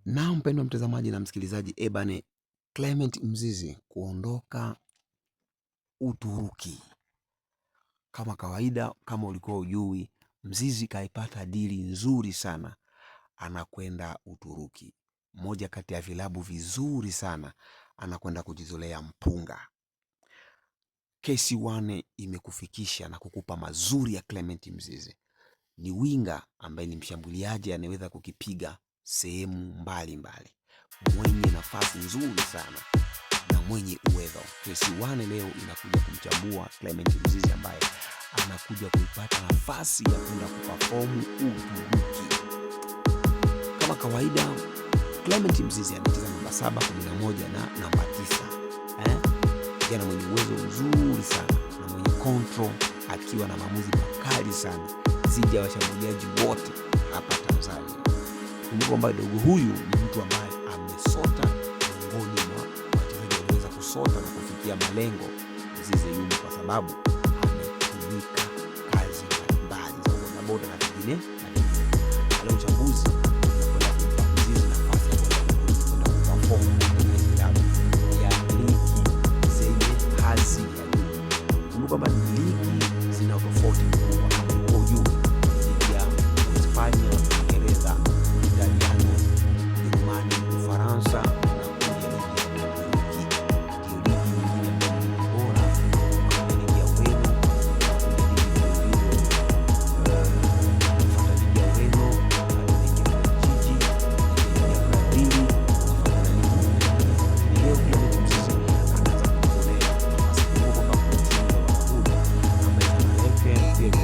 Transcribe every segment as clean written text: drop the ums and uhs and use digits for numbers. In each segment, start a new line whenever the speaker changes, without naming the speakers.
Na mpendwa mtazamaji na msikilizaji, bane Clement Mzize kuondoka Uturuki. Kama kawaida, kama ulikuwa ujui, Mzize kaipata dili nzuri sana, anakwenda Uturuki. Moja kati ya vilabu vizuri sana, anakwenda kujizolea mpunga. KC1 imekufikisha na kukupa mazuri ya Clement Mzize. Ni winga ambaye ni mshambuliaji anaweza kukipiga sehemu mbalimbali, mwenye nafasi nzuri sana na mwenye uwezo. KC1 leo inakuja kumchambua Clement Mzize ambaye anakuja kuipata nafasi ya kwenda kuperform Uturuki. Kama kawaida, Clement Mzize anacheza namba 7, 11 na namba 9. Kijana mwenye uwezo mzuri sana na mwenye control, akiwa na maamuzi makali sana zidi ya washambuliaji wote hapa Tanzania. Kumbuka kwamba dogo huyu ni mtu ambaye amesota miongoni mwa wachezaji walioweza kusota na kufikia malengo Mzize yumo, kwa sababu ametumika kazi mbalimbali za bodaboda na vingine na vingine. Leo uchambuzi unakwenda kumpa Mzize nafasi ya kwenda kuperform kwenye vilabu ya ligi zenye hadhi ya juu. Kumbuka kwamba ligi zina tofauti kubwa kwa ujumla. Ligi ya Hispania, Uingereza, Italiano, Ujerumani, Ufaransa na kuja ligi ya Uturuki. Ndio ligi nyingine ambayo ni bora. Kuna ligi ya Ureno, kuna ligi ya Ureno, kuna ligi ya Ureno, kuna ligi ya Belgiji, ligi ya Brazil, kuna ligi leo Clement Mzize anaanza kujizolea nafasi kubwa kwamba mtindo wa hudi ambaye anaweka pia vile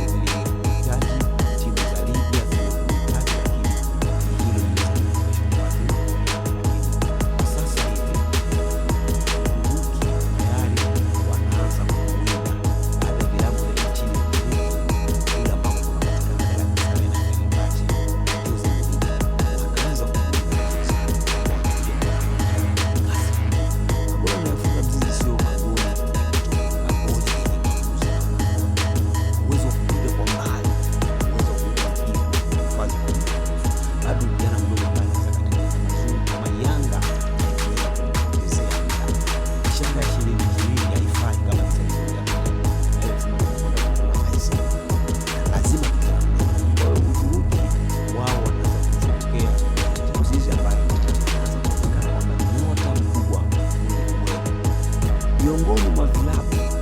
hitaji timu za ligi ya kuhitaji, lakini hilo ni sasa hivi Uturuki tayari wanaanza kuwinda baada ya vilabu vya nchini kule ambapo kunapatikana Galatasaray na Fenerbahce wanaanza magoli anayofunga Mzize sio magoli uwezo wa kupiga kwa mbali, uwezo wa kupiga nafasi kwa mrefu. Bado kijana mdogo ambaye anaweza katika nzuri kama Yanga anaweza kumpotezea shanga ya shilingi 20 haifai kama msaidia lazima kwa Uturuki wao wanaweza kutokea Mzize ambaye anaanza kuonekana kama nyota mkubwa miongoni mwa vilabu